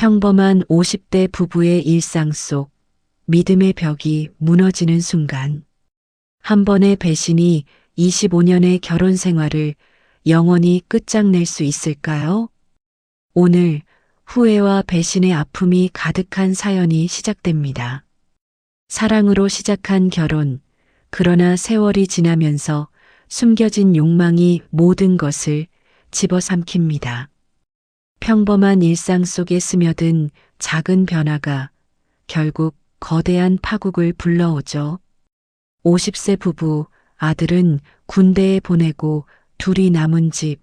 평범한 50대 부부의 일상 속 믿음의 벽이 무너지는 순간, 한 번의 배신이 25년의 결혼 생활을 영원히 끝장낼 수 있을까요? 오늘 후회와 배신의 아픔이 가득한 사연이 시작됩니다. 사랑으로 시작한 결혼, 그러나 세월이 지나면서 숨겨진 욕망이 모든 것을 집어삼킵니다. 평범한 일상 속에 스며든 작은 변화가 결국 거대한 파국을 불러오죠. 50세 부부, 아들은 군대에 보내고 둘이 남은 집.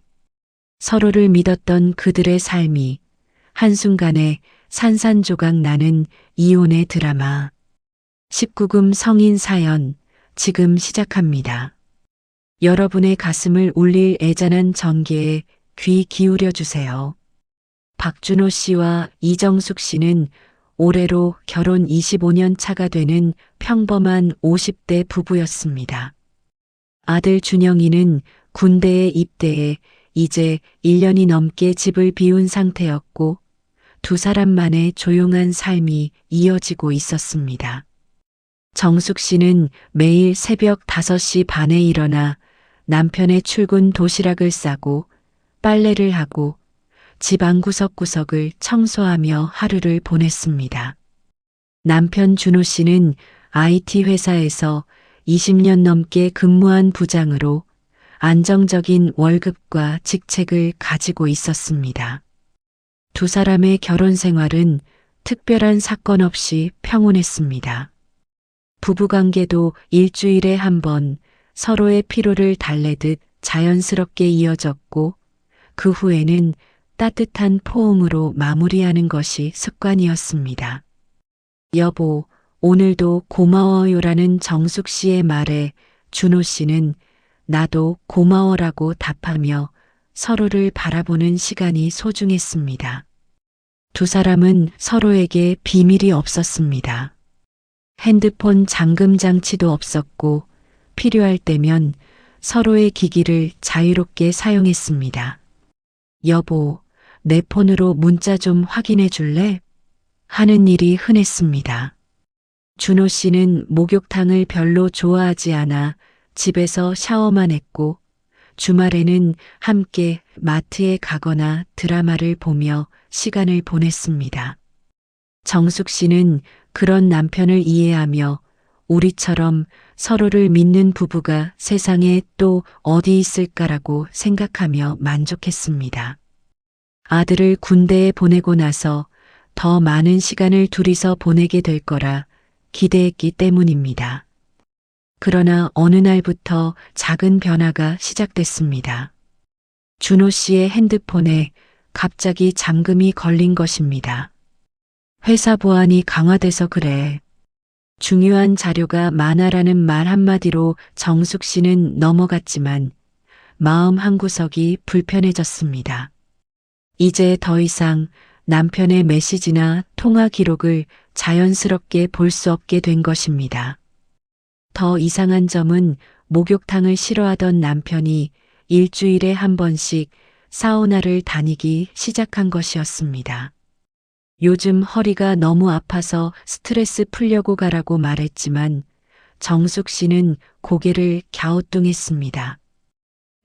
서로를 믿었던 그들의 삶이 한순간에 산산조각 나는 이혼의 드라마. 19금 성인 사연, 지금 시작합니다. 여러분의 가슴을 울릴 애잔한 전개에 귀 기울여 주세요. 박준호 씨와 이정숙 씨는 올해로 결혼 25년 차가 되는 평범한 50대 부부였습니다. 아들 준영이는 군대에 입대해 이제 1년이 넘게 집을 비운 상태였고 두 사람만의 조용한 삶이 이어지고 있었습니다. 정숙 씨는 매일 새벽 5시 반에 일어나 남편의 출근 도시락을 싸고 빨래를 하고 집 안 구석구석을 청소하며 하루를 보냈습니다. 남편 준호 씨는 IT 회사에서 20년 넘게 근무한 부장으로 안정적인 월급과 직책을 가지고 있었습니다. 두 사람의 결혼 생활은 특별한 사건 없이 평온했습니다. 부부관계도 일주일에 한 번 서로의 피로를 달래듯 자연스럽게 이어졌고 그 후에는 따뜻한 포옹으로 마무리하는 것이 습관이었습니다. 여보, 오늘도 고마워요라는 정숙 씨의 말에 준호 씨는 나도 고마워라고 답하며 서로를 바라보는 시간이 소중했습니다. 두 사람은 서로에게 비밀이 없었습니다. 핸드폰 잠금 장치도 없었고 필요할 때면 서로의 기기를 자유롭게 사용했습니다. 여보, 내 폰으로 문자 좀 확인해 줄래? 하는 일이 흔했습니다. 준호 씨는 목욕탕을 별로 좋아하지 않아 집에서 샤워만 했고 주말에는 함께 마트에 가거나 드라마를 보며 시간을 보냈습니다. 정숙 씨는 그런 남편을 이해하며 우리처럼 서로를 믿는 부부가 세상에 또 어디 있을까라고 생각하며 만족했습니다. 아들을 군대에 보내고 나서 더 많은 시간을 둘이서 보내게 될 거라 기대했기 때문입니다. 그러나 어느 날부터 작은 변화가 시작됐습니다. 준호 씨의 핸드폰에 갑자기 잠금이 걸린 것입니다. 회사 보안이 강화돼서 그래. 중요한 자료가 많아라는 말 한마디로 정숙 씨는 넘어갔지만 마음 한구석이 불편해졌습니다. 이제 더 이상 남편의 메시지나 통화 기록을 자연스럽게 볼 수 없게 된 것입니다. 더 이상한 점은 목욕탕을 싫어하던 남편이 일주일에 한 번씩 사우나를 다니기 시작한 것이었습니다. 요즘 허리가 너무 아파서 스트레스 풀려고 가라고 말했지만 정숙 씨는 고개를 갸우뚱했습니다.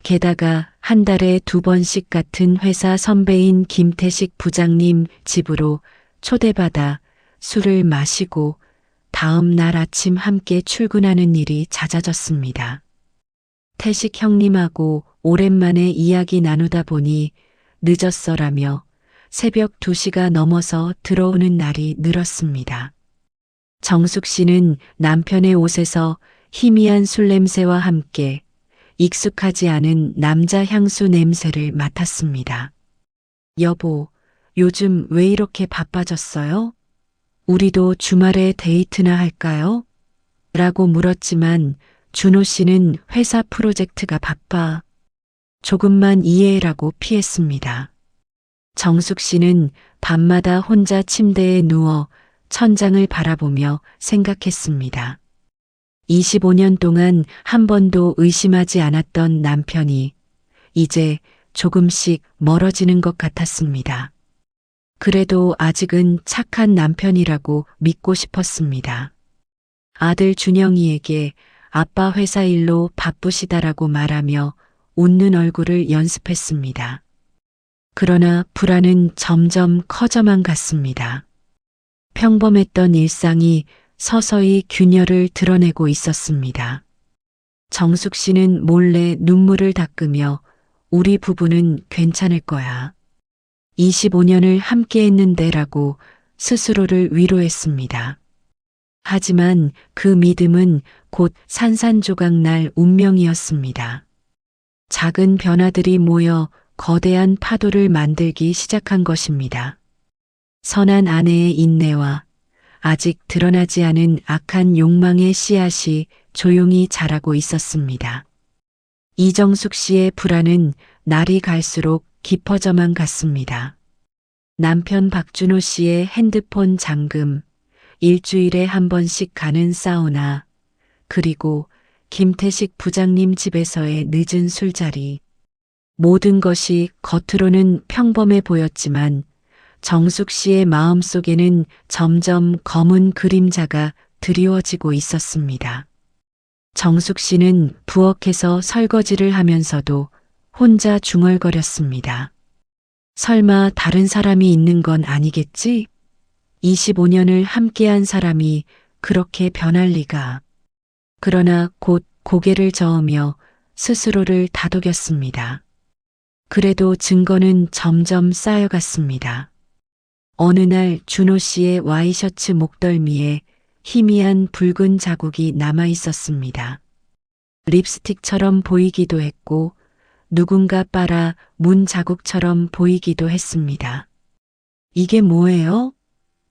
게다가 한 달에 2번씩 같은 회사 선배인 김태식 부장님 집으로 초대받아 술을 마시고 다음 날 아침 함께 출근하는 일이 잦아졌습니다. 태식 형님하고 오랜만에 이야기 나누다 보니 늦었어라며 새벽 2시가 넘어서 들어오는 날이 늘었습니다. 정숙 씨는 남편의 옷에서 희미한 술 냄새와 함께 익숙하지 않은 남자 향수 냄새를 맡았습니다. 여보, 요즘 왜 이렇게 바빠졌어요? 우리도 주말에 데이트나 할까요? 라고 물었지만 준호 씨는 회사 프로젝트가 바빠. 조금만 이해해라고 피했습니다. 정숙 씨는 밤마다 혼자 침대에 누워 천장을 바라보며 생각했습니다. 25년 동안 한 번도 의심하지 않았던 남편이 이제 조금씩 멀어지는 것 같았습니다. 그래도 아직은 착한 남편이라고 믿고 싶었습니다. 아들 준영이에게 아빠 회사 일로 바쁘시다라고 말하며 웃는 얼굴을 연습했습니다. 그러나 불안은 점점 커져만 갔습니다. 평범했던 일상이 서서히 균열을 드러내고 있었습니다. 정숙 씨는 몰래 눈물을 닦으며 우리 부부는 괜찮을 거야. 25년을 함께 했는데라고 스스로를 위로했습니다. 하지만 그 믿음은 곧 산산조각 날 운명이었습니다. 작은 변화들이 모여 거대한 파도를 만들기 시작한 것입니다. 선한 아내의 인내와 아직 드러나지 않은 악한 욕망의 씨앗이 조용히 자라고 있었습니다. 이정숙 씨의 불안은 날이 갈수록 깊어져만 갔습니다. 남편 박준호 씨의 핸드폰 잠금, 일주일에 한 번씩 가는 사우나, 그리고 김태식 부장님 집에서의 늦은 술자리. 모든 것이 겉으로는 평범해 보였지만 정숙 씨의 마음속에는 점점 검은 그림자가 드리워지고 있었습니다. 정숙 씨는 부엌에서 설거지를 하면서도 혼자 중얼거렸습니다. 설마 다른 사람이 있는 건 아니겠지? 25년을 함께한 사람이 그렇게 변할 리가. 그러나 곧 고개를 저으며 스스로를 다독였습니다. 그래도 증거는 점점 쌓여갔습니다. 어느 날 준호 씨의 와이셔츠 목덜미에 희미한 붉은 자국이 남아 있었습니다. 립스틱처럼 보이기도 했고 누군가 빨아 문 자국처럼 보이기도 했습니다. 이게 뭐예요?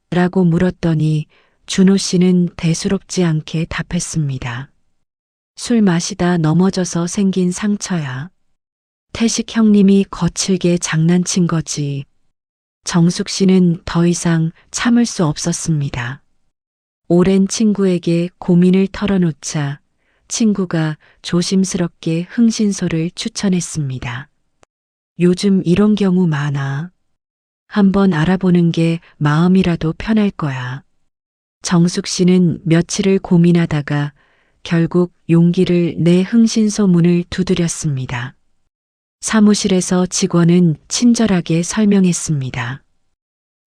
라고 물었더니 준호 씨는 대수롭지 않게 답했습니다. 술 마시다 넘어져서 생긴 상처야. 태식 형님이 거칠게 장난친 거지. 정숙 씨는 더 이상 참을 수 없었습니다. 오랜 친구에게 고민을 털어놓자 친구가 조심스럽게 흥신소를 추천했습니다. 요즘 이런 경우 많아. 한번 알아보는 게 마음이라도 편할 거야. 정숙 씨는 며칠을 고민하다가 결국 용기를 내 흥신소 문을 두드렸습니다. 사무실에서 직원은 친절하게 설명했습니다.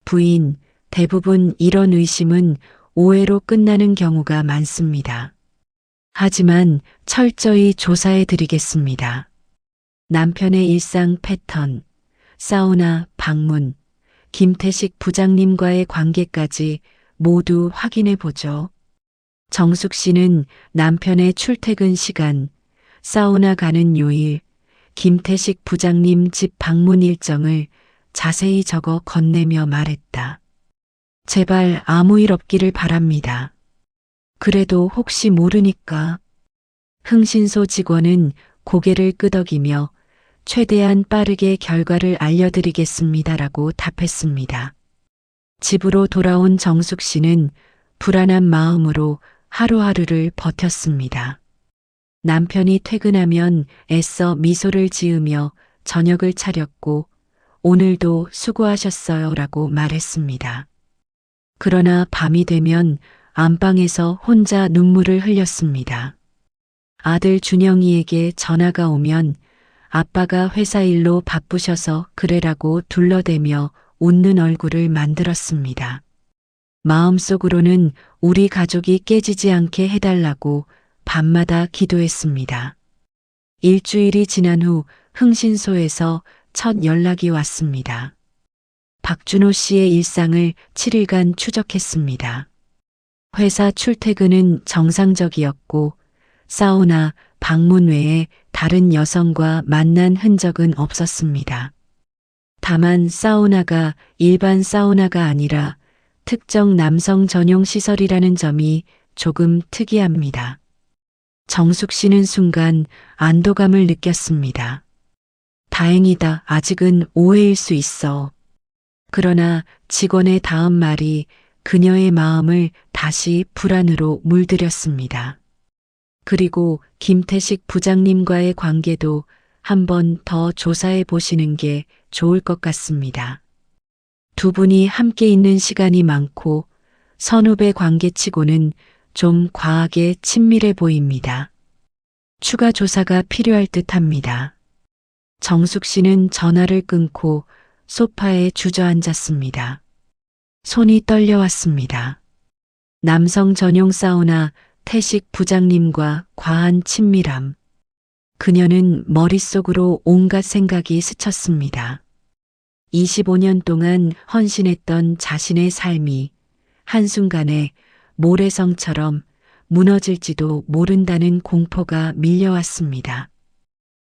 부인, 대부분 이런 의심은 오해로 끝나는 경우가 많습니다. 하지만 철저히 조사해 드리겠습니다. 남편의 일상 패턴, 사우나 방문, 김태식 부장님과의 관계까지 모두 확인해 보죠. 정숙 씨는 남편의 출퇴근 시간, 사우나 가는 요일, 김태식 부장님 집 방문 일정을 자세히 적어 건네며 말했다. 제발 아무 일 없기를 바랍니다. 그래도 혹시 모르니까. 흥신소 직원은 고개를 끄덕이며 최대한 빠르게 결과를 알려드리겠습니다라고 답했습니다. 집으로 돌아온 정숙 씨는 불안한 마음으로 하루하루를 버텼습니다. 남편이 퇴근하면 애써 미소를 지으며 저녁을 차렸고 오늘도 수고하셨어요 라고 말했습니다. 그러나 밤이 되면 안방에서 혼자 눈물을 흘렸습니다. 아들 준영이에게 전화가 오면 아빠가 회사 일로 바쁘셔서 그래라고 둘러대며 웃는 얼굴을 만들었습니다. 마음속으로는 우리 가족이 깨지지 않게 해달라고 밤마다 기도했습니다. 일주일이 지난 후 흥신소에서 첫 연락이 왔습니다. 박준호 씨의 일상을 7일간 추적했습니다. 회사 출퇴근은 정상적이었고 사우나, 방문 외에 다른 여성과 만난 흔적은 없었습니다. 다만 사우나가 일반 사우나가 아니라 특정 남성 전용 시설이라는 점이 조금 특이합니다. 정숙 씨는 순간 안도감을 느꼈습니다. 다행이다. 아직은 오해일 수 있어. 그러나 직원의 다음 말이 그녀의 마음을 다시 불안으로 물들였습니다. 그리고 김태식 부장님과의 관계도 한 번 더 조사해 보시는 게 좋을 것 같습니다. 두 분이 함께 있는 시간이 많고 선후배 관계치고는 좀 과하게 친밀해 보입니다. 추가 조사가 필요할 듯합니다. 정숙 씨는 전화를 끊고 소파에 주저앉았습니다. 손이 떨려왔습니다. 남성 전용 사우나 태식 부장님과 과한 친밀함. 그녀는 머릿속으로 온갖 생각이 스쳤습니다. 25년 동안 헌신했던 자신의 삶이 한순간에 모래성처럼 무너질지도 모른다는 공포가 밀려왔습니다.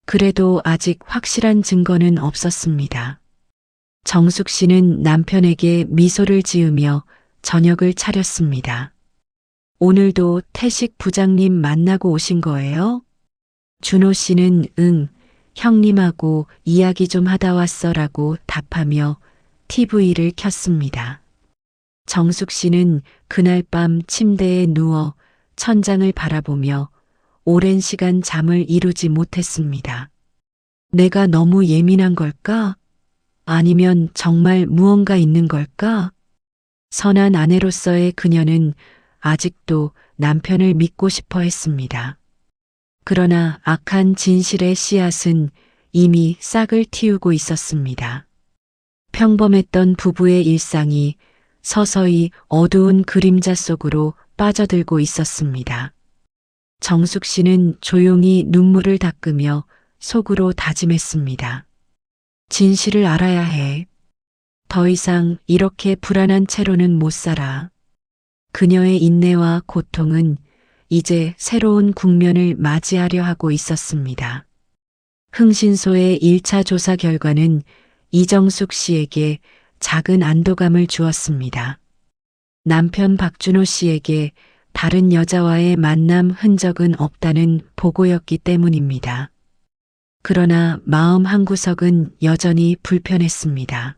그래도 아직 확실한 증거는 없었습니다. 정숙 씨는 남편에게 미소를 지으며 저녁을 차렸습니다. 오늘도 태식 부장님 만나고 오신 거예요? 준호 씨는 응, 형님하고 이야기 좀 하다 왔어라고 답하며 TV를 켰습니다. 정숙 씨는 그날 밤 침대에 누워 천장을 바라보며 오랜 시간 잠을 이루지 못했습니다. 내가 너무 예민한 걸까? 아니면 정말 무언가 있는 걸까? 선한 아내로서의 그녀는 아직도 남편을 믿고 싶어 했습니다. 그러나 악한 진실의 씨앗은 이미 싹을 틔우고 있었습니다. 평범했던 부부의 일상이 서서히 어두운 그림자 속으로 빠져들고 있었습니다. 정숙 씨는 조용히 눈물을 닦으며 속으로 다짐했습니다. 진실을 알아야 해. 더 이상 이렇게 불안한 채로는 못 살아. 그녀의 인내와 고통은 이제 새로운 국면을 맞이하려 하고 있었습니다. 흥신소의 1차 조사 결과는 이정숙 씨에게 작은 안도감을 주었습니다. 남편 박준호 씨에게 다른 여자와의 만남 흔적은 없다는 보고였기 때문입니다. 그러나 마음 한구석은 여전히 불편했습니다.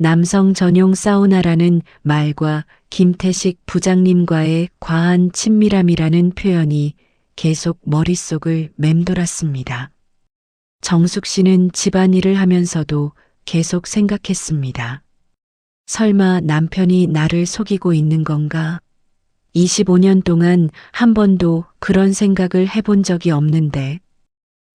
남성 전용 사우나라는 말과 김태식 부장님과의 과한 친밀함이라는 표현이 계속 머릿속을 맴돌았습니다. 정숙 씨는 집안일을 하면서도 계속 생각했습니다. 설마 남편이 나를 속이고 있는 건가? 25년 동안 한 번도 그런 생각을 해본 적이 없는데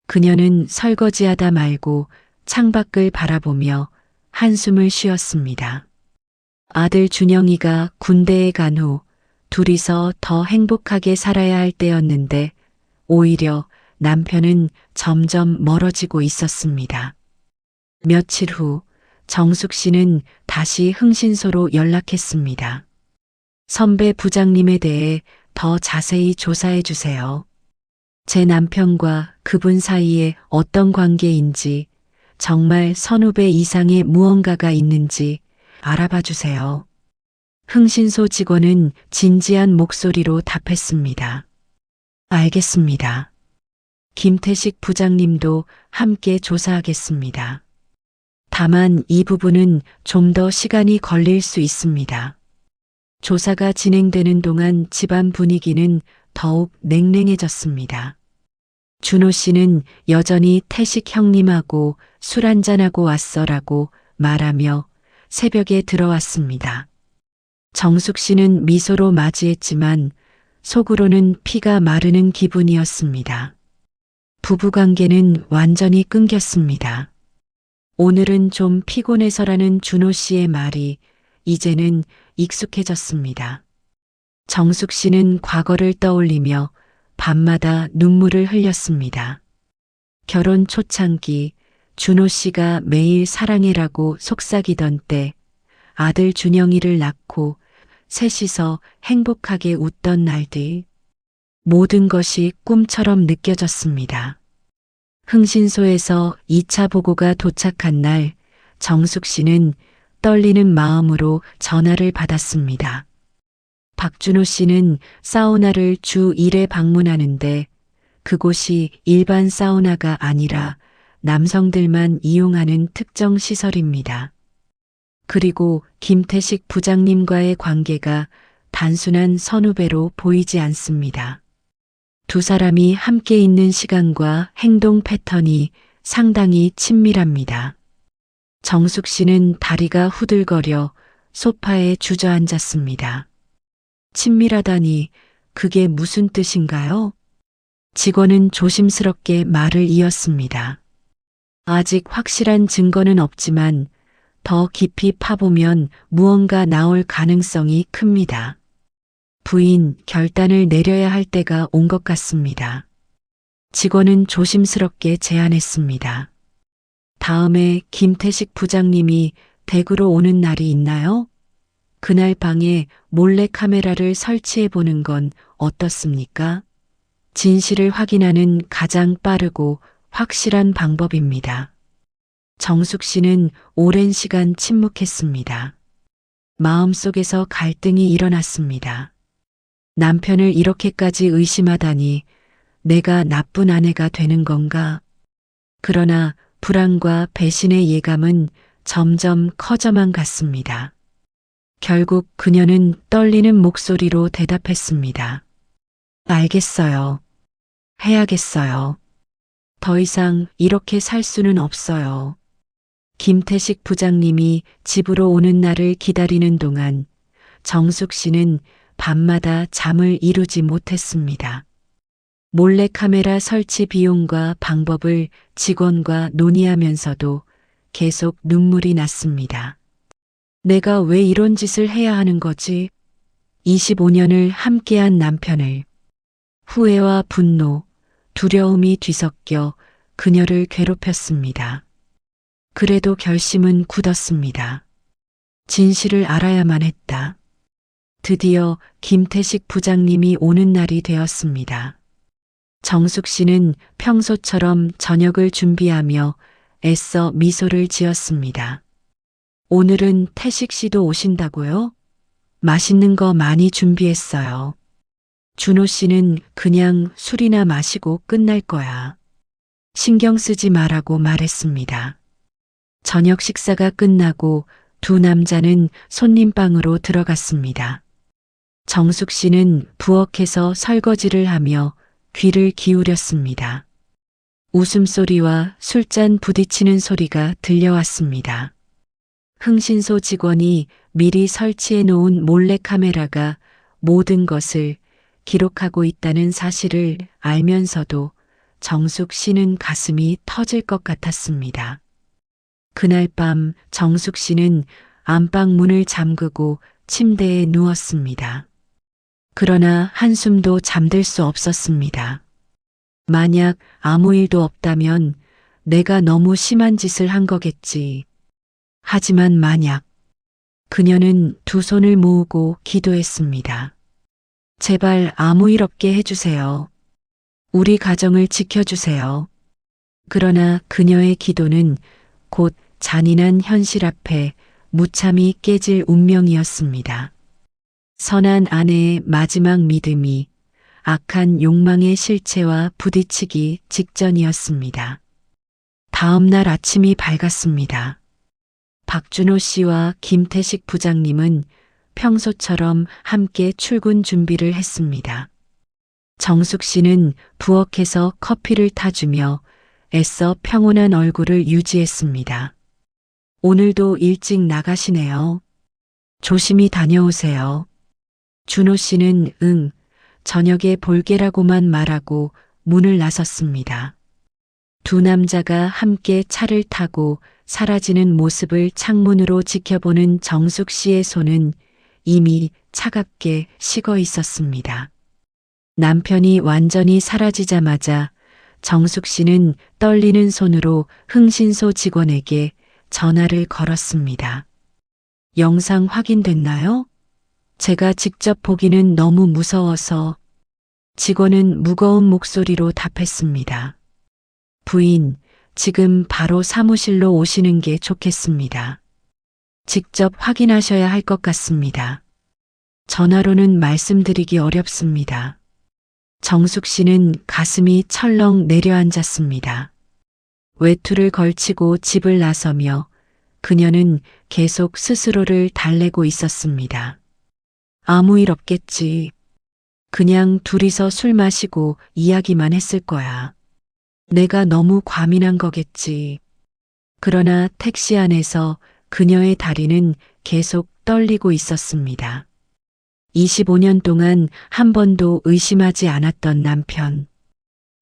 그녀는 설거지하다 말고 창밖을 바라보며 한숨을 쉬었습니다. 아들 준영이가 군대에 간 후 둘이서 더 행복하게 살아야 할 때였는데 오히려 남편은 점점 멀어지고 있었습니다. 며칠 후 정숙 씨는 다시 흥신소로 연락했습니다. 선배 부장님에 대해 더 자세히 조사해 주세요. 제 남편과 그분 사이에 어떤 관계인지 정말 선후배 이상의 무언가가 있는지 알아봐 주세요. 흥신소 직원은 진지한 목소리로 답했습니다. 알겠습니다. 김태식 부장님도 함께 조사하겠습니다. 다만 이 부분은 좀 더 시간이 걸릴 수 있습니다. 조사가 진행되는 동안 집안 분위기는 더욱 냉랭해졌습니다. 준호 씨는 여전히 태식 형님하고 술 한잔하고 왔어라고 말하며 새벽에 들어왔습니다. 정숙 씨는 미소로 맞이했지만 속으로는 피가 마르는 기분이었습니다. 부부관계는 완전히 끊겼습니다. 오늘은 좀 피곤해서라는 준호 씨의 말이 이제는 익숙해졌습니다. 정숙 씨는 과거를 떠올리며 밤마다 눈물을 흘렸습니다. 결혼 초창기 준호 씨가 매일 사랑해라고 속삭이던 때 아들 준영이를 낳고 셋이서 행복하게 웃던 날들. 모든 것이 꿈처럼 느껴졌습니다. 흥신소에서 2차 보고가 도착한 날 정숙 씨는 떨리는 마음으로 전화를 받았습니다. 박준호 씨는 사우나를 주 1회 방문하는데 그곳이 일반 사우나가 아니라 남성들만 이용하는 특정 시설입니다. 그리고 김태식 부장님과의 관계가 단순한 선후배로 보이지 않습니다. 두 사람이 함께 있는 시간과 행동 패턴이 상당히 친밀합니다. 정숙 씨는 다리가 후들거려 소파에 주저앉았습니다. 친밀하다니 그게 무슨 뜻인가요? 직원은 조심스럽게 말을 이었습니다. 아직 확실한 증거는 없지만 더 깊이 파보면 무언가 나올 가능성이 큽니다. 부인, 결단을 내려야 할 때가 온 것 같습니다. 직원은 조심스럽게 제안했습니다. 다음에 김태식 부장님이 댁으로 오는 날이 있나요? 그날 방에 몰래 카메라를 설치해 보는 건 어떻습니까? 진실을 확인하는 가장 빠르고 확실한 방법입니다. 정숙 씨는 오랜 시간 침묵했습니다. 마음속에서 갈등이 일어났습니다. 남편을 이렇게까지 의심하다니 내가 나쁜 아내가 되는 건가? 그러나 불안과 배신의 예감은 점점 커져만 갔습니다. 결국 그녀는 떨리는 목소리로 대답했습니다. 알겠어요. 해야겠어요. 더 이상 이렇게 살 수는 없어요. 김태식 부장님이 집으로 오는 날을 기다리는 동안 정숙 씨는 밤마다 잠을 이루지 못했습니다. 몰래카메라 설치 비용과 방법을 직원과 논의하면서도 계속 눈물이 났습니다. 내가 왜 이런 짓을 해야 하는 거지? 25년을 함께한 남편을 후회와 분노, 두려움이 뒤섞여 그녀를 괴롭혔습니다. 그래도 결심은 굳었습니다. 진실을 알아야만 했다. 드디어 김태식 부장님이 오는 날이 되었습니다. 정숙 씨는 평소처럼 저녁을 준비하며 애써 미소를 지었습니다. 오늘은 태식 씨도 오신다고요? 맛있는 거 많이 준비했어요. 준호 씨는 그냥 술이나 마시고 끝날 거야. 신경 쓰지 말라고 말했습니다. 저녁 식사가 끝나고 두 남자는 손님방으로 들어갔습니다. 정숙 씨는 부엌에서 설거지를 하며 귀를 기울였습니다. 웃음소리와 술잔 부딪히는 소리가 들려왔습니다. 흥신소 직원이 미리 설치해 놓은 몰래카메라가 모든 것을 기록하고 있다는 사실을 알면서도 정숙 씨는 가슴이 터질 것 같았습니다. 그날 밤 정숙 씨는 안방 문을 잠그고 침대에 누웠습니다. 그러나 한숨도 잠들 수 없었습니다. 만약 아무 일도 없다면 내가 너무 심한 짓을 한 거겠지. 하지만 만약 그녀는 두 손을 모으고 기도했습니다. 제발 아무 일 없게 해주세요. 우리 가정을 지켜주세요. 그러나 그녀의 기도는 곧 잔인한 현실 앞에 무참히 깨질 운명이었습니다. 선한 아내의 마지막 믿음이 악한 욕망의 실체와 부딪히기 직전이었습니다. 다음 날 아침이 밝았습니다. 박준호 씨와 김태식 부장님은 평소처럼 함께 출근 준비를 했습니다. 정숙 씨는 부엌에서 커피를 타주며 애써 평온한 얼굴을 유지했습니다. 오늘도 일찍 나가시네요. 조심히 다녀오세요. 준호 씨는 응, 저녁에 볼게라고만 말하고 문을 나섰습니다. 두 남자가 함께 차를 타고 사라지는 모습을 창문으로 지켜보는 정숙 씨의 손은 이미 차갑게 식어 있었습니다. 남편이 완전히 사라지자마자 정숙 씨는 떨리는 손으로 흥신소 직원에게 전화를 걸었습니다. 영상 확인됐나요? 제가 직접 보기는 너무 무서워서. 직원은 무거운 목소리로 답했습니다. 부인, 지금 바로 사무실로 오시는 게 좋겠습니다. 직접 확인하셔야 할 것 같습니다. 전화로는 말씀드리기 어렵습니다. 정숙 씨는 가슴이 철렁 내려앉았습니다. 외투를 걸치고 집을 나서며 그녀는 계속 스스로를 달래고 있었습니다. 아무 일 없겠지. 그냥 둘이서 술 마시고 이야기만 했을 거야. 내가 너무 과민한 거겠지. 그러나 택시 안에서 그녀의 다리는 계속 떨리고 있었습니다. 25년 동안 한 번도 의심하지 않았던 남편.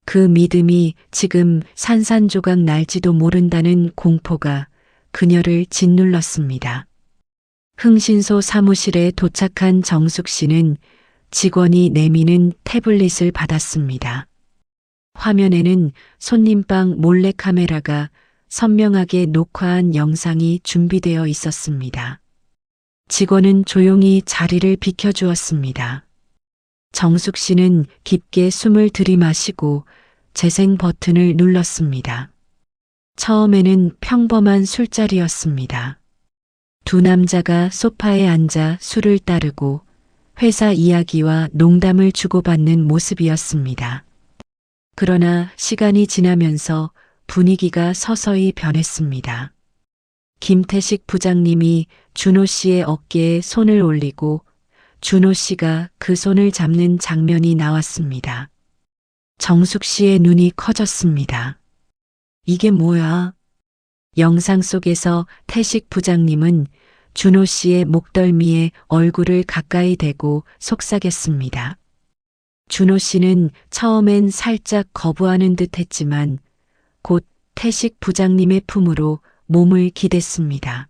그 믿음이 지금 산산조각 날지도 모른다는 공포가 그녀를 짓눌렀습니다. 흥신소 사무실에 도착한 정숙 씨는 직원이 내미는 태블릿을 받았습니다. 화면에는 손님방 몰래카메라가 선명하게 녹화한 영상이 준비되어 있었습니다. 직원은 조용히 자리를 비켜주었습니다. 정숙 씨는 깊게 숨을 들이마시고 재생 버튼을 눌렀습니다. 처음에는 평범한 술자리였습니다. 두 남자가 소파에 앉아 술을 따르고 회사 이야기와 농담을 주고받는 모습이었습니다. 그러나 시간이 지나면서 분위기가 서서히 변했습니다. 김태식 부장님이 준호 씨의 어깨에 손을 올리고 준호 씨가 그 손을 잡는 장면이 나왔습니다. 정숙 씨의 눈이 커졌습니다. 이게 뭐야? 영상 속에서 태식 부장님은 준호 씨의 목덜미에 얼굴을 가까이 대고 속삭였습니다. 준호 씨는 처음엔 살짝 거부하는 듯 했지만 곧 태식 부장님의 품으로 몸을 기댔습니다.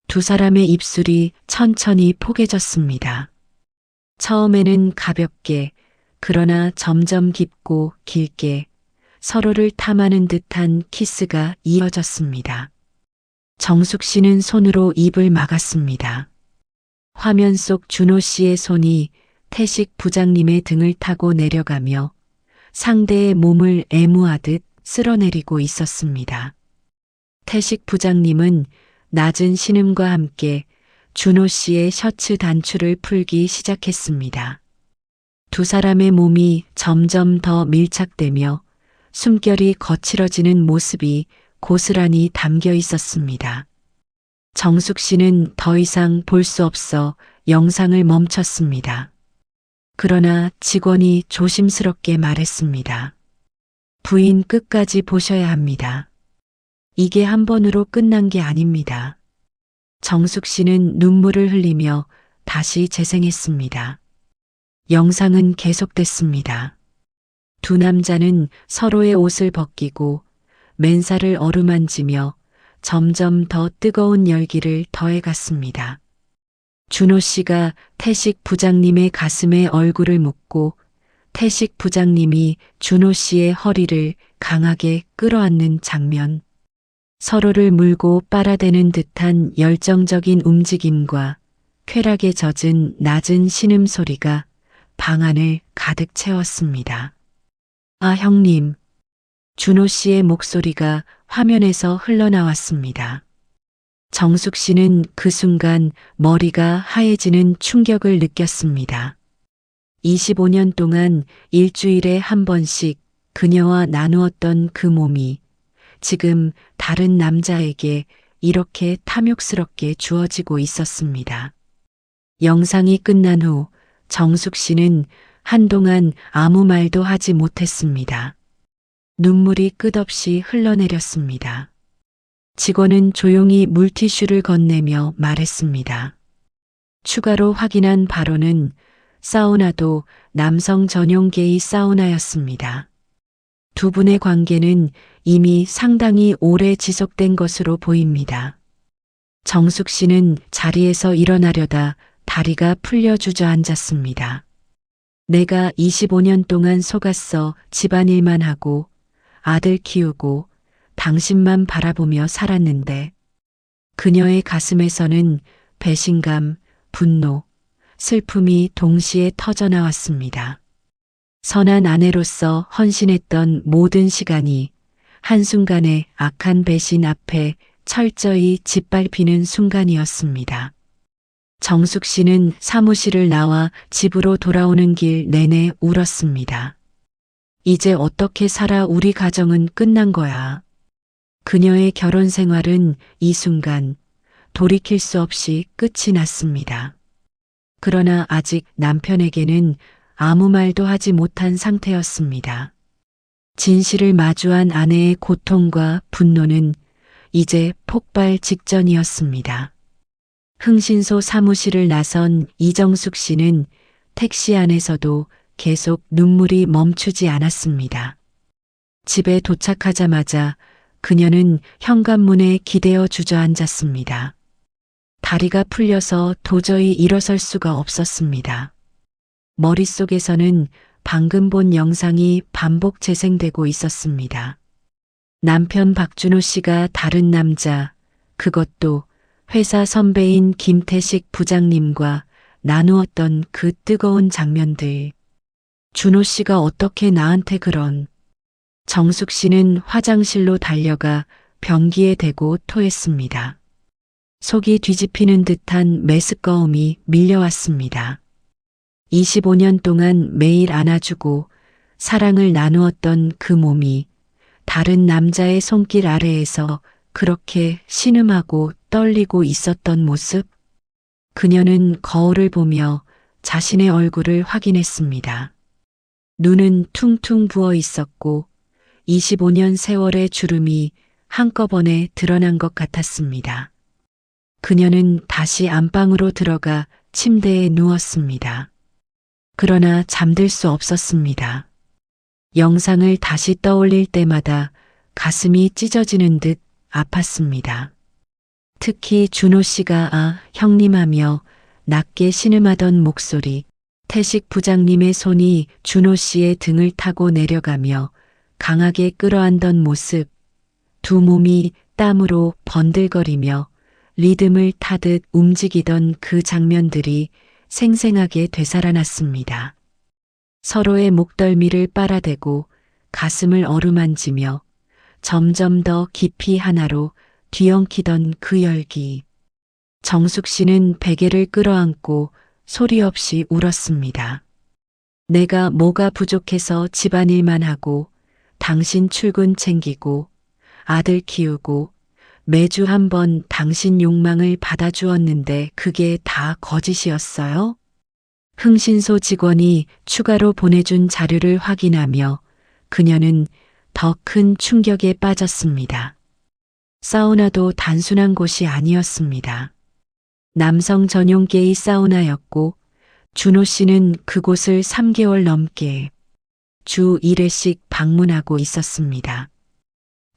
두 사람의 입술이 천천히 포개졌습니다. 처음에는 가볍게, 그러나 점점 깊고 길게 서로를 탐하는 듯한 키스가 이어졌습니다. 정숙 씨는 손으로 입을 막았습니다. 화면 속 준호 씨의 손이 태식 부장님의 등을 타고 내려가며 상대의 몸을 애무하듯 쓸어내리고 있었습니다. 태식 부장님은 낮은 신음과 함께 준호 씨의 셔츠 단추를 풀기 시작했습니다. 두 사람의 몸이 점점 더 밀착되며 숨결이 거칠어지는 모습이 고스란히 담겨 있었습니다. 정숙 씨는 더 이상 볼 수 없어 영상을 멈췄습니다. 그러나 직원이 조심스럽게 말했습니다. 부인 끝까지 보셔야 합니다. 이게 한 번으로 끝난 게 아닙니다. 정숙 씨는 눈물을 흘리며 다시 재생했습니다. 영상은 계속됐습니다. 두 남자는 서로의 옷을 벗기고 맨살을 어루만지며 점점 더 뜨거운 열기를 더해갔습니다. 준호 씨가 태식 부장님의 가슴에 얼굴을 묻고 태식 부장님이 준호 씨의 허리를 강하게 끌어안는 장면. 서로를 물고 빨아대는 듯한 열정적인 움직임과 쾌락에 젖은 낮은 신음소리가 방 안을 가득 채웠습니다. 아, 형님. 준호 씨의 목소리가 화면에서 흘러나왔습니다. 정숙 씨는 그 순간 머리가 하얘지는 충격을 느꼈습니다. 25년 동안 일주일에 한 번씩 그녀와 나누었던 그 몸이 지금 다른 남자에게 이렇게 탐욕스럽게 주어지고 있었습니다. 영상이 끝난 후 정숙 씨는 한동안 아무 말도 하지 못했습니다. 눈물이 끝없이 흘러내렸습니다. 직원은 조용히 물티슈를 건네며 말했습니다. 추가로 확인한 바로는 사우나도 남성 전용 게이 사우나였습니다. 두 분의 관계는 이미 상당히 오래 지속된 것으로 보입니다. 정숙 씨는 자리에서 일어나려다 다리가 풀려 주저앉았습니다. 내가 25년 동안 속았어 집안일만 하고 아들 키우고 당신만 바라보며 살았는데 그녀의 가슴에서는 배신감, 분노, 슬픔이 동시에 터져나왔습니다. 선한 아내로서 헌신했던 모든 시간이 한순간에 악한 배신 앞에 철저히 짓밟히는 순간이었습니다. 정숙 씨는 사무실을 나와 집으로 돌아오는 길 내내 울었습니다. 이제 어떻게 살아 우리 가정은 끝난 거야. 그녀의 결혼 생활은 이 순간 돌이킬 수 없이 끝이 났습니다. 그러나 아직 남편에게는 아무 말도 하지 못한 상태였습니다. 진실을 마주한 아내의 고통과 분노는 이제 폭발 직전이었습니다. 흥신소 사무실을 나선 이정숙 씨는 택시 안에서도 계속 눈물이 멈추지 않았습니다. 집에 도착하자마자 그녀는 현관문에 기대어 주저앉았습니다. 다리가 풀려서 도저히 일어설 수가 없었습니다. 머릿속에서는 방금 본 영상이 반복 재생되고 있었습니다. 남편 박준호 씨가 다른 남자, 그것도 회사 선배인 김태식 부장님과 나누었던 그 뜨거운 장면들. 준호 씨가 어떻게 나한테 그런. 정숙 씨는 화장실로 달려가 변기에 대고 토했습니다. 속이 뒤집히는 듯한 메스꺼움이 밀려왔습니다. 25년 동안 매일 안아주고 사랑을 나누었던 그 몸이 다른 남자의 손길 아래에서 그렇게 신음하고 떨리고 있었던 모습. 그녀는 거울을 보며 자신의 얼굴을 확인했습니다. 눈은 퉁퉁 부어 있었고 25년 세월의 주름이 한꺼번에 드러난 것 같았습니다. 그녀는 다시 안방으로 들어가 침대에 누웠습니다. 그러나 잠들 수 없었습니다. 영상을 다시 떠올릴 때마다 가슴이 찢어지는 듯 아팠습니다. 특히 준호 씨가 형님 하며 낮게 신음하던 목소리, 태식 부장님의 손이 준호 씨의 등을 타고 내려가며 강하게 끌어안던 모습, 두 몸이 땀으로 번들거리며 리듬을 타듯 움직이던 그 장면들이 생생하게 되살아났습니다. 서로의 목덜미를 빨아대고 가슴을 어루만지며 점점 더 깊이 하나로 뒤엉키던 그 열기. 정숙 씨는 베개를 끌어안고 소리 없이 울었습니다. 내가 뭐가 부족해서 집안일만 하고 당신 출근 챙기고 아들 키우고 매주 한 번 당신 욕망을 받아주었는데 그게 다 거짓이었어요? 흥신소 직원이 추가로 보내준 자료를 확인하며 그녀는 더 큰 충격에 빠졌습니다. 사우나도 단순한 곳이 아니었습니다. 남성 전용 게이 사우나였고 준호 씨는 그곳을 3개월 넘게 주 1회씩 방문하고 있었습니다.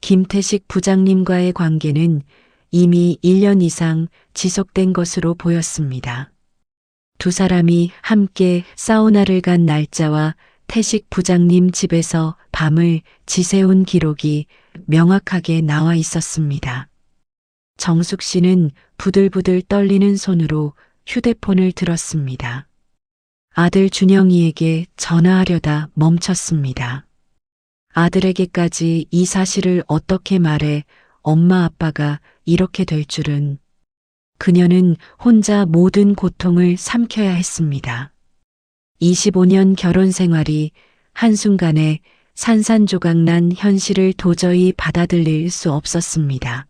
김태식 부장님과의 관계는 이미 1년 이상 지속된 것으로 보였습니다. 두 사람이 함께 사우나를 간 날짜와 태식 부장님 집에서 밤을 지새운 기록이 명확하게 나와 있었습니다. 정숙 씨는 부들부들 떨리는 손으로 휴대폰을 들었습니다. 아들 준영이에게 전화하려다 멈췄습니다. 아들에게까지 이 사실을 어떻게 말해 엄마 아빠가 이렇게 될 줄은. 그녀는 혼자 모든 고통을 삼켜야 했습니다. 25년 결혼 생활이 한순간에 산산조각난 현실을 도저히 받아들일 수 없었습니다.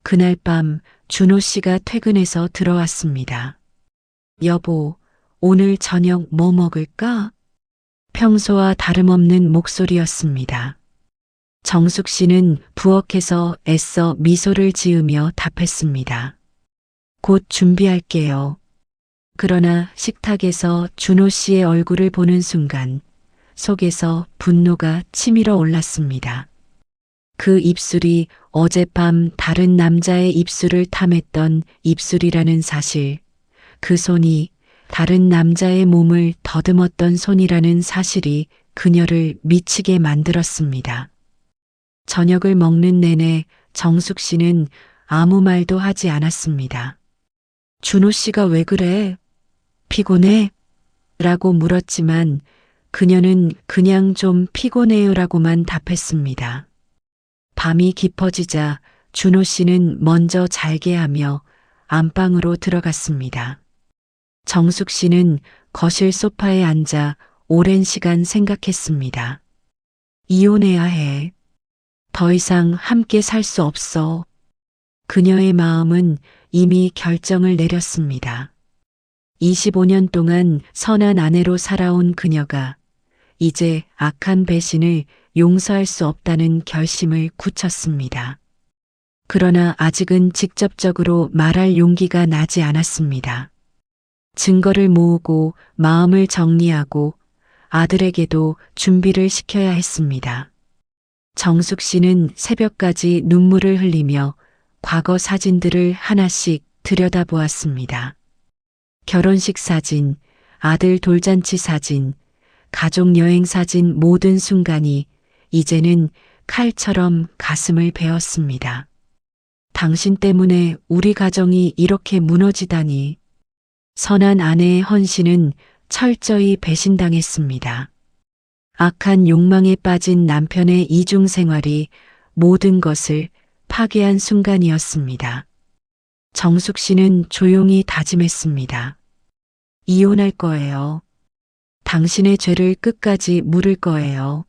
그날 밤 준호 씨가 퇴근해서 들어왔습니다. 여보, 오늘 저녁 뭐 먹을까? 평소와 다름없는 목소리였습니다. 정숙 씨는 부엌에서 애써 미소를 지으며 답했습니다. 곧 준비할게요. 그러나 식탁에서 준호 씨의 얼굴을 보는 순간 속에서 분노가 치밀어 올랐습니다. 그 입술이 어젯밤 다른 남자의 입술을 탐했던 입술이라는 사실, 그 손이 다른 남자의 몸을 더듬었던 손이라는 사실이 그녀를 미치게 만들었습니다. 저녁을 먹는 내내 정숙 씨는 아무 말도 하지 않았습니다. 준호 씨가 왜 그래? 피곤해? 라고 물었지만 그녀는 그냥 좀 피곤해요라고만 답했습니다. 밤이 깊어지자 준호 씨는 먼저 잘게 하며 안방으로 들어갔습니다. 정숙 씨는 거실 소파에 앉아 오랜 시간 생각했습니다. 이혼해야 해. 더 이상 함께 살 수 없어. 그녀의 마음은 이미 결정을 내렸습니다. 25년 동안 선한 아내로 살아온 그녀가 이제 악한 배신을 용서할 수 없다는 결심을 굳혔습니다. 그러나 아직은 직접적으로 말할 용기가 나지 않았습니다. 증거를 모으고 마음을 정리하고 아들에게도 준비를 시켜야 했습니다. 정숙 씨는 새벽까지 눈물을 흘리며 과거 사진들을 하나씩 들여다보았습니다. 결혼식 사진, 아들 돌잔치 사진, 가족 여행 사진 모든 순간이 이제는 칼처럼 가슴을 베었습니다. 당신 때문에 우리 가정이 이렇게 무너지다니. 선한 아내의 헌신은 철저히 배신당했습니다. 악한 욕망에 빠진 남편의 이중 생활이 모든 것을 파괴한 순간이었습니다. 정숙 씨는 조용히 다짐했습니다. 이혼할 거예요. 당신의 죄를 끝까지 물을 거예요.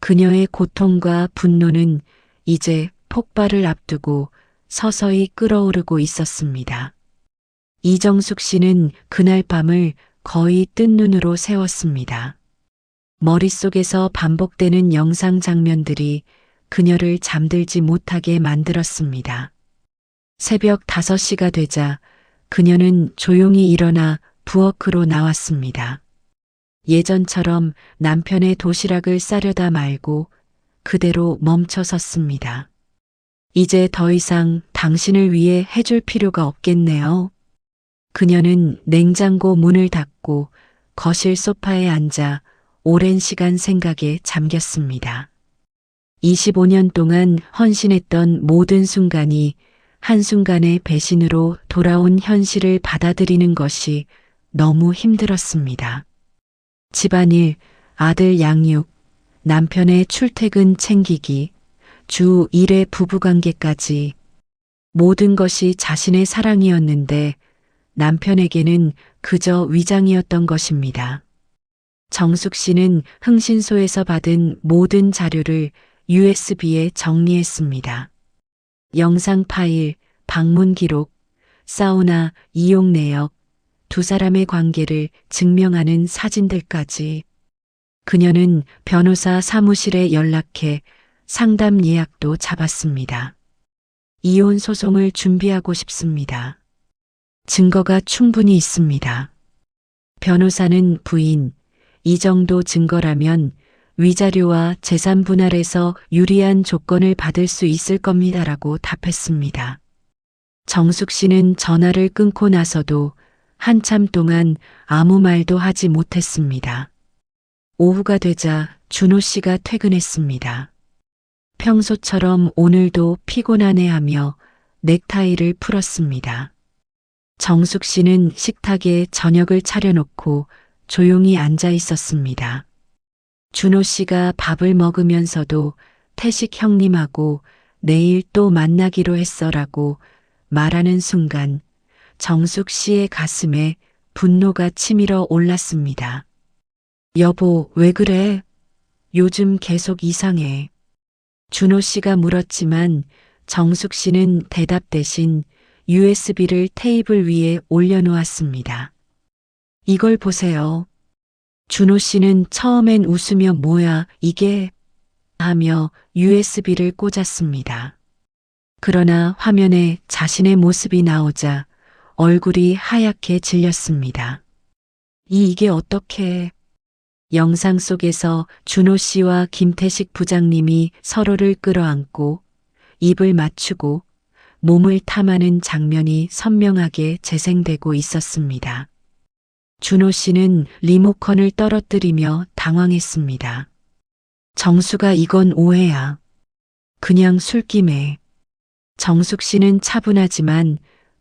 그녀의 고통과 분노는 이제 폭발을 앞두고 서서히 끓어오르고 있었습니다. 이정숙 씨는 그날 밤을 거의 뜬 눈으로 새웠습니다. 머릿속에서 반복되는 영상 장면들이 그녀를 잠들지 못하게 만들었습니다. 새벽 5시가 되자 그녀는 조용히 일어나 부엌으로 나왔습니다. 예전처럼 남편의 도시락을 싸려다 말고 그대로 멈춰 섰습니다. 이제 더 이상 당신을 위해 해줄 필요가 없겠네요. 그녀는 냉장고 문을 닫고 거실 소파에 앉아 오랜 시간 생각에 잠겼습니다. 25년 동안 헌신했던 모든 순간이 한순간의 배신으로 돌아온 현실을 받아들이는 것이 너무 힘들었습니다. 집안일, 아들 양육, 남편의 출퇴근 챙기기, 주 1회 부부관계까지 모든 것이 자신의 사랑이었는데 남편에게는 그저 위장이었던 것입니다. 정숙 씨는 흥신소에서 받은 모든 자료를 USB에 정리했습니다. 영상 파일, 방문 기록, 사우나 이용 내역, 두 사람의 관계를 증명하는 사진들까지. 그녀는 변호사 사무실에 연락해 상담 예약도 잡았습니다. 이혼 소송을 준비하고 싶습니다. 증거가 충분히 있습니다. 변호사는 부인, 이 정도 증거라면 위자료와 재산 분할에서 유리한 조건을 받을 수 있을 겁니다라고 답했습니다. 정숙 씨는 전화를 끊고 나서도 한참 동안 아무 말도 하지 못했습니다. 오후가 되자 준호 씨가 퇴근했습니다. 평소처럼 오늘도 피곤하네하며 넥타이를 풀었습니다. 정숙 씨는 식탁에 저녁을 차려놓고 조용히 앉아 있었습니다. 준호 씨가 밥을 먹으면서도 태식 형님하고 내일 또 만나기로 했어라고 말하는 순간 정숙 씨의 가슴에 분노가 치밀어 올랐습니다. 여보, 왜 그래? 요즘 계속 이상해. 준호 씨가 물었지만 정숙 씨는 대답 대신 USB를 테이블 위에 올려놓았습니다. 이걸 보세요. 준호 씨는 처음엔 웃으며 뭐야 이게 하며 USB를 꽂았습니다. 그러나 화면에 자신의 모습이 나오자 얼굴이 하얗게 질렸습니다. 이게 어떻게? 영상 속에서 준호 씨와 김태식 부장님이 서로를 끌어안고 입을 맞추고 몸을 탐하는 장면이 선명하게 재생되고 있었습니다. 준호 씨는 리모컨을 떨어뜨리며 당황했습니다. 정수가 이건 오해야. 그냥 술김에. 정숙 씨는 차분하지만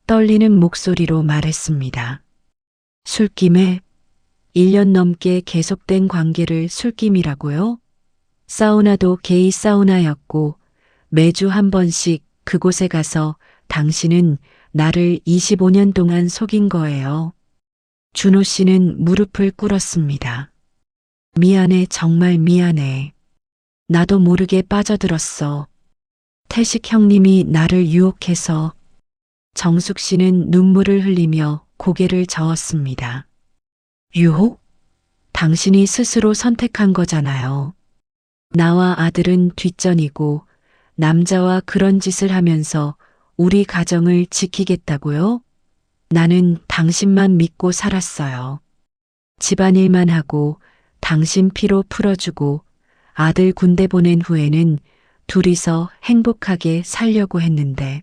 떨리는 목소리로 말했습니다. 술김에? 1년 넘게 계속된 관계를 술김이라고요? 사우나도 게이 사우나였고 매주 한 번씩 그곳에 가서 당신은 나를 25년 동안 속인 거예요. 준호 씨는 무릎을 꿇었습니다. 미안해, 정말 미안해. 나도 모르게 빠져들었어. 태식 형님이 나를 유혹해서. 정숙 씨는 눈물을 흘리며 고개를 저었습니다. 유혹? 당신이 스스로 선택한 거잖아요. 나와 아들은 뒷전이고 남자와 그런 짓을 하면서 우리 가정을 지키겠다고요? 나는 당신만 믿고 살았어요. 집안일만 하고 당신 피로 풀어주고 아들 군대 보낸 후에는 둘이서 행복하게 살려고 했는데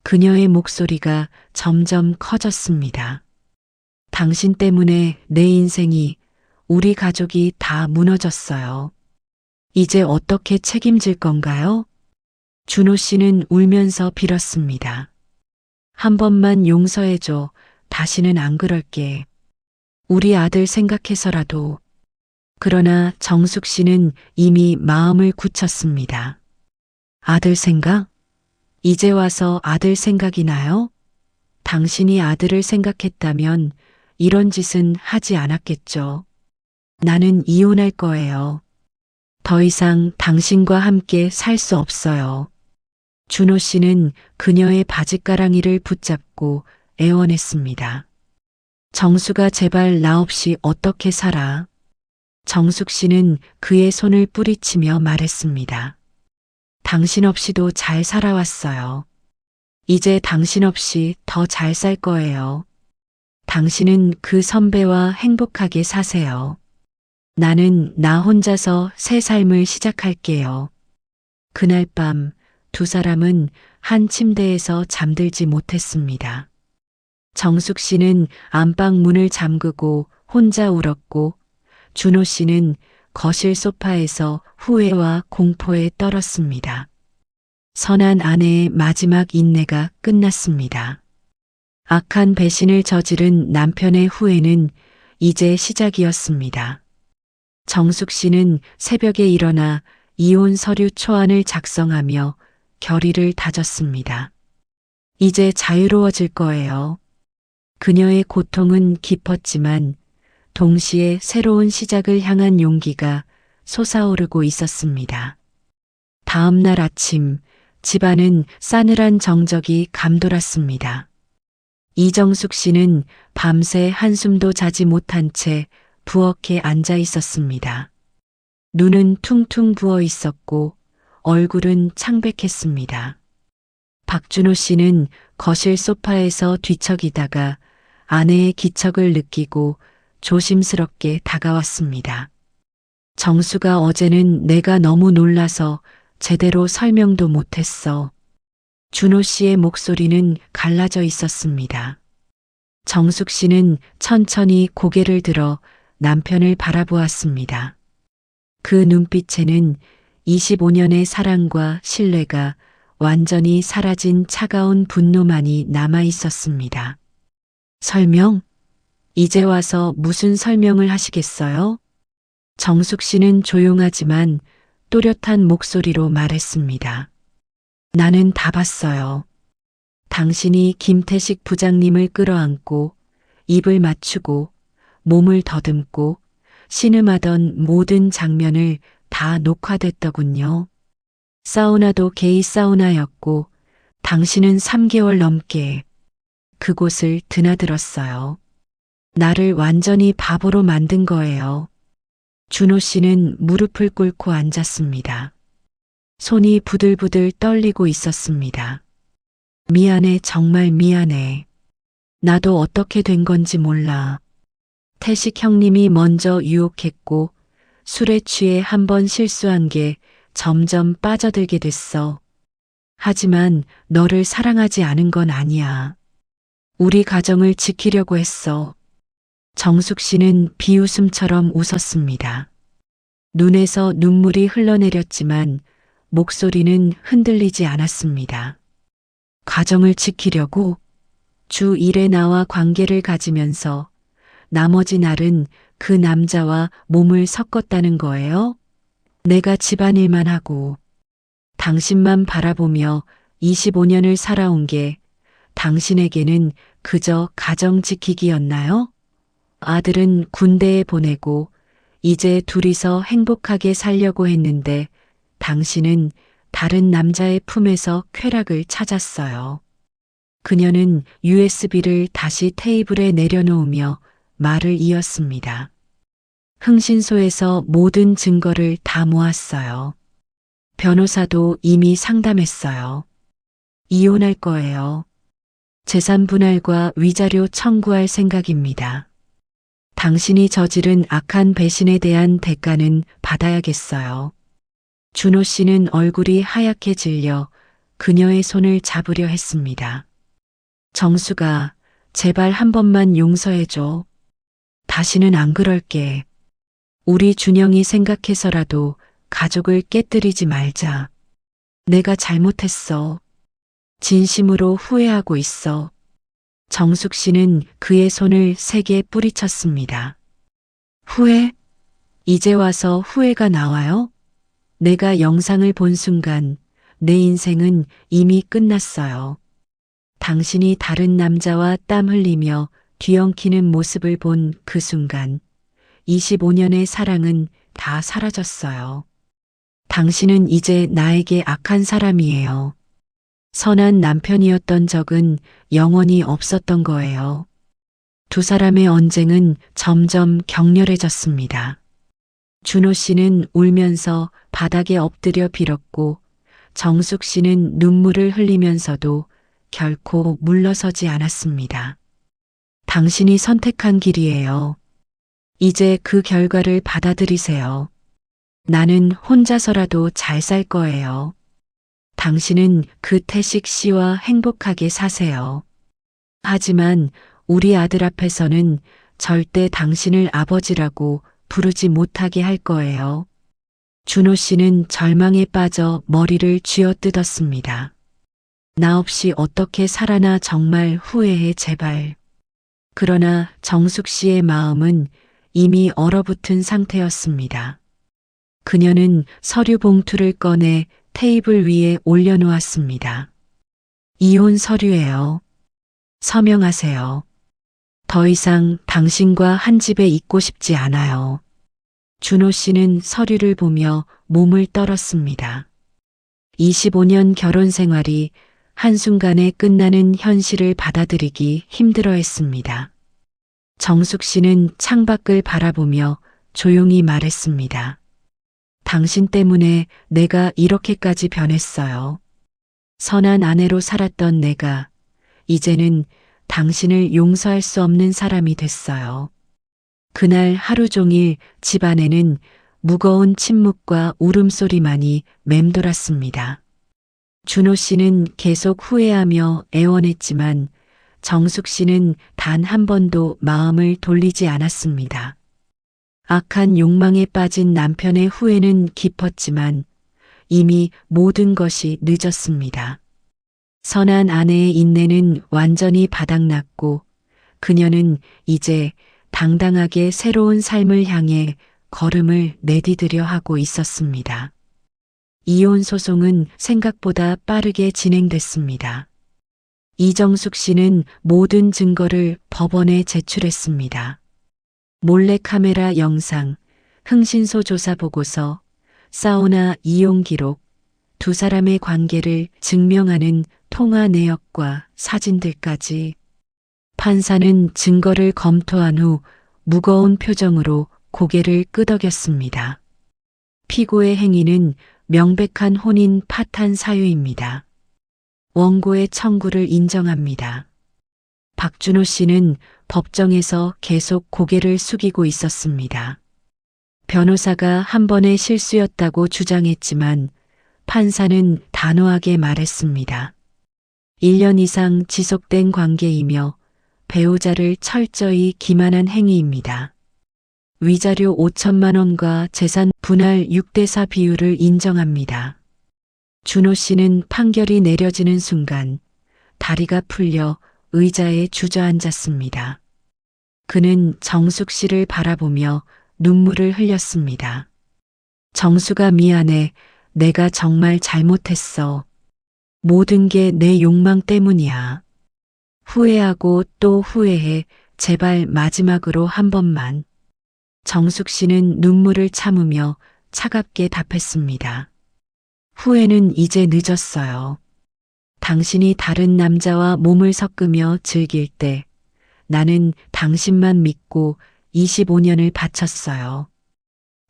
그녀의 목소리가 점점 커졌습니다. 당신 때문에 내 인생이, 우리 가족이 다 무너졌어요. 이제 어떻게 책임질 건가요? 준호 씨는 울면서 빌었습니다. 한 번만 용서해줘. 다시는 안 그럴게. 우리 아들 생각해서라도. 그러나 정숙 씨는 이미 마음을 굳혔습니다. 아들 생각? 이제 와서 아들 생각이 나요? 당신이 아들을 생각했다면 이런 짓은 하지 않았겠죠. 나는 이혼할 거예요. 더 이상 당신과 함께 살 수 없어요. 준호 씨는 그녀의 바짓가랑이를 붙잡고 애원했습니다. 정수가 제발 나 없이 어떻게 살아? 정숙 씨는 그의 손을 뿌리치며 말했습니다. 당신 없이도 잘 살아왔어요. 이제 당신 없이 더 잘 살 거예요. 당신은 그 선배와 행복하게 사세요. 나는 나 혼자서 새 삶을 시작할게요. 그날 밤 두 사람은 한 침대에서 잠들지 못했습니다. 정숙 씨는 안방 문을 잠그고 혼자 울었고 준호 씨는 거실 소파에서 후회와 공포에 떨었습니다. 선한 아내의 마지막 인내가 끝났습니다. 악한 배신을 저지른 남편의 후회는 이제 시작이었습니다. 정숙 씨는 새벽에 일어나 이혼 서류 초안을 작성하며 결의를 다졌습니다. 이제 자유로워질 거예요. 그녀의 고통은 깊었지만 동시에 새로운 시작을 향한 용기가 솟아오르고 있었습니다. 다음 날 아침 집안은 싸늘한 정적이 감돌았습니다. 이정숙 씨는 밤새 한숨도 자지 못한 채 부엌에 앉아 있었습니다. 눈은 퉁퉁 부어 있었고 얼굴은 창백했습니다. 박준호 씨는 거실 소파에서 뒤척이다가 아내의 기척을 느끼고 조심스럽게 다가왔습니다. 정수가 어제는 내가 너무 놀라서 제대로 설명도 못했어. 준호 씨의 목소리는 갈라져 있었습니다. 정숙 씨는 천천히 고개를 들어 남편을 바라보았습니다. 그 눈빛에는 25년의 사랑과 신뢰가 완전히 사라진 차가운 분노만이 남아 있었습니다. 설명? 이제 와서 무슨 설명을 하시겠어요? 정숙 씨는 조용하지만 또렷한 목소리로 말했습니다. 나는 다 봤어요. 당신이 김태식 부장님을 끌어안고 입을 맞추고 몸을 더듬고 신음하던 모든 장면을 다 녹화됐더군요. 사우나도 게이 사우나였고 당신은 3개월 넘게 그곳을 드나들었어요. 나를 완전히 바보로 만든 거예요. 준호 씨는 무릎을 꿇고 앉았습니다. 손이 부들부들 떨리고 있었습니다. 미안해, 정말 미안해. 나도 어떻게 된 건지 몰라. 태식 형님이 먼저 유혹했고 술에 취해 한 번 실수한 게 점점 빠져들게 됐어. 하지만 너를 사랑하지 않은 건 아니야. 우리 가정을 지키려고 했어. 정숙 씨는 비웃음처럼 웃었습니다. 눈에서 눈물이 흘러내렸지만 목소리는 흔들리지 않았습니다. 가정을 지키려고 주 1회 나와 관계를 가지면서 나머지 날은 그 남자와 몸을 섞었다는 거예요? 내가 집안일만 하고 당신만 바라보며 25년을 살아온 게 당신에게는 그저 가정 지키기였나요? 아들은 군대에 보내고 이제 둘이서 행복하게 살려고 했는데 당신은 다른 남자의 품에서 쾌락을 찾았어요. 그녀는 USB를 다시 테이블에 내려놓으며 말을 이었습니다. 흥신소에서 모든 증거를 다 모았어요. 변호사도 이미 상담했어요. 이혼할 거예요. 재산 분할과 위자료 청구할 생각입니다. 당신이 저지른 악한 배신에 대한 대가는 받아야겠어요. 준호 씨는 얼굴이 하얗게 질려 그녀의 손을 잡으려 했습니다. 정수가, 제발 한 번만 용서해줘. 다시는 안 그럴게. 우리 준영이 생각해서라도 가족을 깨뜨리지 말자. 내가 잘못했어. 진심으로 후회하고 있어. 정숙 씨는 그의 손을 세게 뿌리쳤습니다. 후회? 이제 와서 후회가 나와요? 내가 영상을 본 순간 내 인생은 이미 끝났어요. 당신이 다른 남자와 땀 흘리며 뒤엉키는 모습을 본 그 순간 25년의 사랑은 다 사라졌어요. 당신은 이제 나에게 악한 사람이에요. 선한 남편이었던 적은 영원히 없었던 거예요. 두 사람의 언쟁은 점점 격렬해졌습니다. 준호 씨는 울면서 바닥에 엎드려 빌었고 정숙 씨는 눈물을 흘리면서도 결코 물러서지 않았습니다. 당신이 선택한 길이에요. 이제 그 결과를 받아들이세요. 나는 혼자서라도 잘 살 거예요. 당신은 그 태식 씨와 행복하게 사세요. 하지만 우리 아들 앞에서는 절대 당신을 아버지라고 부르지 못하게 할 거예요. 준호 씨는 절망에 빠져 머리를 쥐어뜯었습니다. 나 없이 어떻게 살아나 정말 후회해 제발. 그러나 정숙 씨의 마음은 이미 얼어붙은 상태였습니다. 그녀는 서류 봉투를 꺼내 테이블 위에 올려놓았습니다. 이혼 서류예요. 서명하세요. 더 이상 당신과 한 집에 있고 싶지 않아요. 준호 씨는 서류를 보며 몸을 떨었습니다. 25년 결혼 생활이 한순간에 끝나는 현실을 받아들이기 힘들어했습니다. 정숙 씨는 창밖을 바라보며 조용히 말했습니다. 당신 때문에 내가 이렇게까지 변했어요. 선한 아내로 살았던 내가 이제는 당신을 용서할 수 없는 사람이 됐어요. 그날 하루 종일 집안에는 무거운 침묵과 울음소리만이 맴돌았습니다. 준호 씨는 계속 후회하며 애원했지만 정숙 씨는 단 한 번도 마음을 돌리지 않았습니다. 악한 욕망에 빠진 남편의 후회는 깊었지만 이미 모든 것이 늦었습니다. 선한 아내의 인내는 완전히 바닥났고 그녀는 이제 당당하게 새로운 삶을 향해 걸음을 내디디려 하고 있었습니다. 이혼 소송은 생각보다 빠르게 진행됐습니다. 이정숙 씨는 모든 증거를 법원에 제출했습니다. 몰래카메라 영상, 흥신소 조사 보고서, 사우나 이용 기록, 두 사람의 관계를 증명하는 통화 내역과 사진들까지. 판사는 증거를 검토한 후 무거운 표정으로 고개를 끄덕였습니다. 피고의 행위는 명백한 혼인 파탄 사유입니다. 원고의 청구를 인정합니다. 박준호 씨는 법정에서 계속 고개를 숙이고 있었습니다. 변호사가 한 번의 실수였다고 주장했지만 판사는 단호하게 말했습니다. 1년 이상 지속된 관계이며 배우자를 철저히 기만한 행위입니다. 위자료 5천만 원과 재산 분할 6대4 비율을 인정합니다. 준호 씨는 판결이 내려지는 순간 다리가 풀려 의자에 주저앉았습니다. 그는 정숙 씨를 바라보며 눈물을 흘렸습니다. 정수가 미안해. 내가 정말 잘못했어. 모든 게 내 욕망 때문이야. 후회하고 또 후회해. 제발 마지막으로 한 번만. 정숙 씨는 눈물을 참으며 차갑게 답했습니다. 후회는 이제 늦었어요. 당신이 다른 남자와 몸을 섞으며 즐길 때 나는 당신만 믿고 25년을 바쳤어요.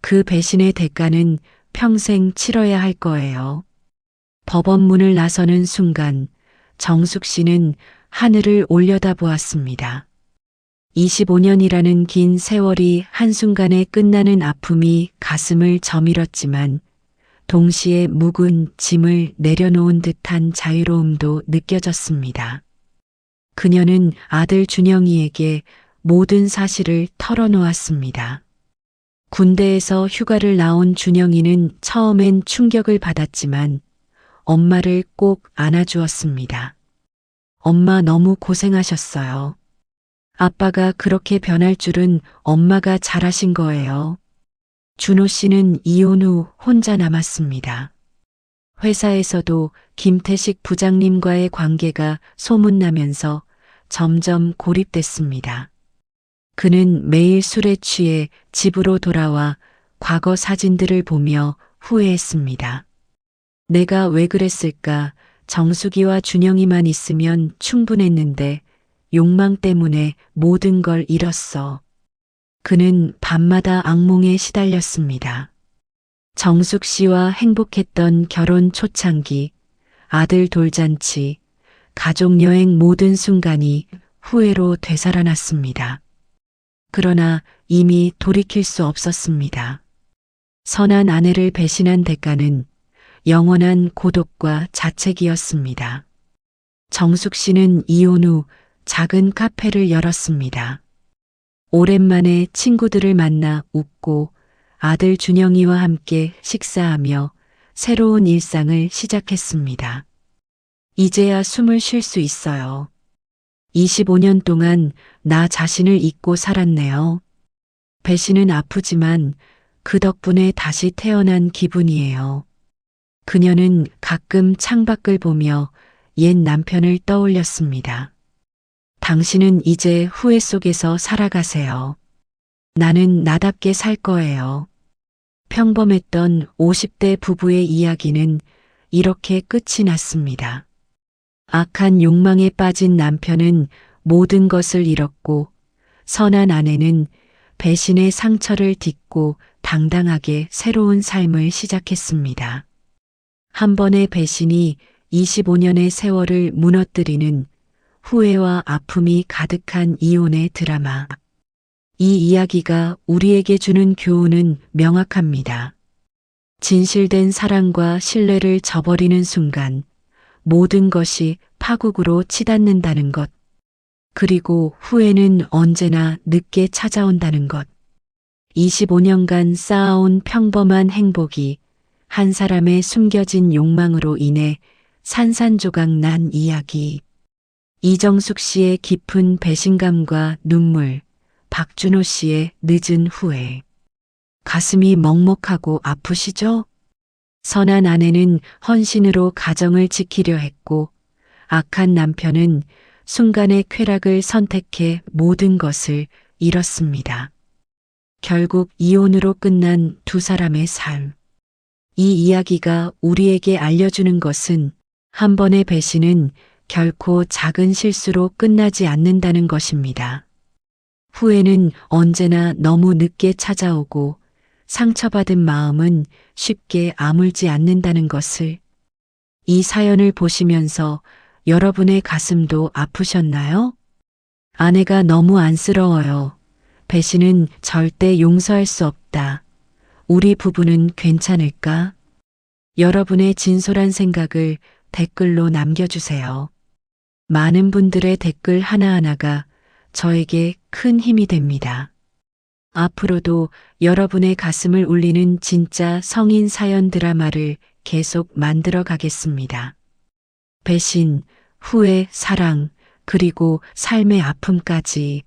그 배신의 대가는 평생 치러야 할 거예요. 법원문을 나서는 순간 정숙 씨는 하늘을 올려다보았습니다. 25년이라는 긴 세월이 한순간에 끝나는 아픔이 가슴을 저밀었지만 동시에 묵은 짐을 내려놓은 듯한 자유로움도 느껴졌습니다. 그녀는 아들 준영이에게 모든 사실을 털어놓았습니다. 군대에서 휴가를 나온 준영이는 처음엔 충격을 받았지만 엄마를 꼭 안아주었습니다. 엄마 너무 고생하셨어요. 아빠가 그렇게 변할 줄은 엄마가 잘하신 거예요. 준호 씨는 이혼 후 혼자 남았습니다. 회사에서도 김태식 부장님과의 관계가 소문나면서 점점 고립됐습니다. 그는 매일 술에 취해 집으로 돌아와 과거 사진들을 보며 후회했습니다. 내가 왜 그랬을까? 정숙이와 준영이만 있으면 충분했는데 욕망 때문에 모든 걸 잃었어. 그는 밤마다 악몽에 시달렸습니다. 정숙 씨와 행복했던 결혼 초창기, 아들 돌잔치, 가족 여행 모든 순간이 후회로 되살아났습니다. 그러나 이미 돌이킬 수 없었습니다. 선한 아내를 배신한 대가는 영원한 고독과 자책이었습니다. 정숙 씨는 이혼 후 작은 카페를 열었습니다. 오랜만에 친구들을 만나 웃고 아들 준영이와 함께 식사하며 새로운 일상을 시작했습니다. 이제야 숨을 쉴 수 있어요. 25년 동안 나 자신을 잊고 살았네요. 배신은 아프지만 그 덕분에 다시 태어난 기분이에요. 그녀는 가끔 창밖을 보며 옛 남편을 떠올렸습니다. 당신은 이제 후회 속에서 살아가세요. 나는 나답게 살 거예요. 평범했던 50대 부부의 이야기는 이렇게 끝이 났습니다. 악한 욕망에 빠진 남편은 모든 것을 잃었고 선한 아내는 배신의 상처를 딛고 당당하게 새로운 삶을 시작했습니다. 한 번의 배신이 25년의 세월을 무너뜨리는 후회와 아픔이 가득한 이혼의 드라마. 이 이야기가 우리에게 주는 교훈은 명확합니다. 진실된 사랑과 신뢰를 저버리는 순간 모든 것이 파국으로 치닫는다는 것. 그리고 후회는 언제나 늦게 찾아온다는 것. 25년간 쌓아온 평범한 행복이 한 사람의 숨겨진 욕망으로 인해 산산조각 난 이야기. 이정숙 씨의 깊은 배신감과 눈물, 박준호 씨의 늦은 후회. 가슴이 먹먹하고 아프시죠? 선한 아내는 헌신으로 가정을 지키려 했고 악한 남편은 순간의 쾌락을 선택해 모든 것을 잃었습니다. 결국 이혼으로 끝난 두 사람의 삶. 이 이야기가 우리에게 알려주는 것은 한 번의 배신은 결코 작은 실수로 끝나지 않는다는 것입니다. 후회는 언제나 너무 늦게 찾아오고 상처받은 마음은 쉽게 아물지 않는다는 것을. 이 사연을 보시면서 여러분의 가슴도 아프셨나요? 아내가 너무 안쓰러워요. 배신은 절대 용서할 수 없다. 우리 부부는 괜찮을까? 여러분의 진솔한 생각을 댓글로 남겨주세요. 많은 분들의 댓글 하나하나가 저에게 큰 힘이 됩니다. 앞으로도 여러분의 가슴을 울리는 진짜 성인 사연 드라마를 계속 만들어 가겠습니다. 배신, 후회, 사랑, 그리고 삶의 아픔까지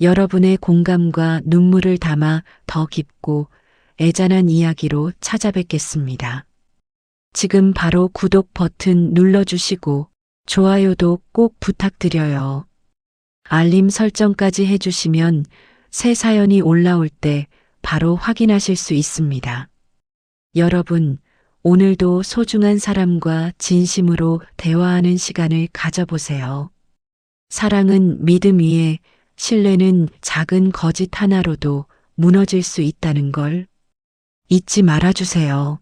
여러분의 공감과 눈물을 담아 더 깊고 애잔한 이야기로 찾아뵙겠습니다. 지금 바로 구독 버튼 눌러주시고 좋아요도 꼭 부탁드려요. 알림 설정까지 해주시면 새 사연이 올라올 때 바로 확인하실 수 있습니다. 여러분, 오늘도 소중한 사람과 진심으로 대화하는 시간을 가져보세요. 사랑은 믿음 위에, 신뢰는 작은 거짓 하나로도 무너질 수 있다는 걸. 잊지 말아주세요.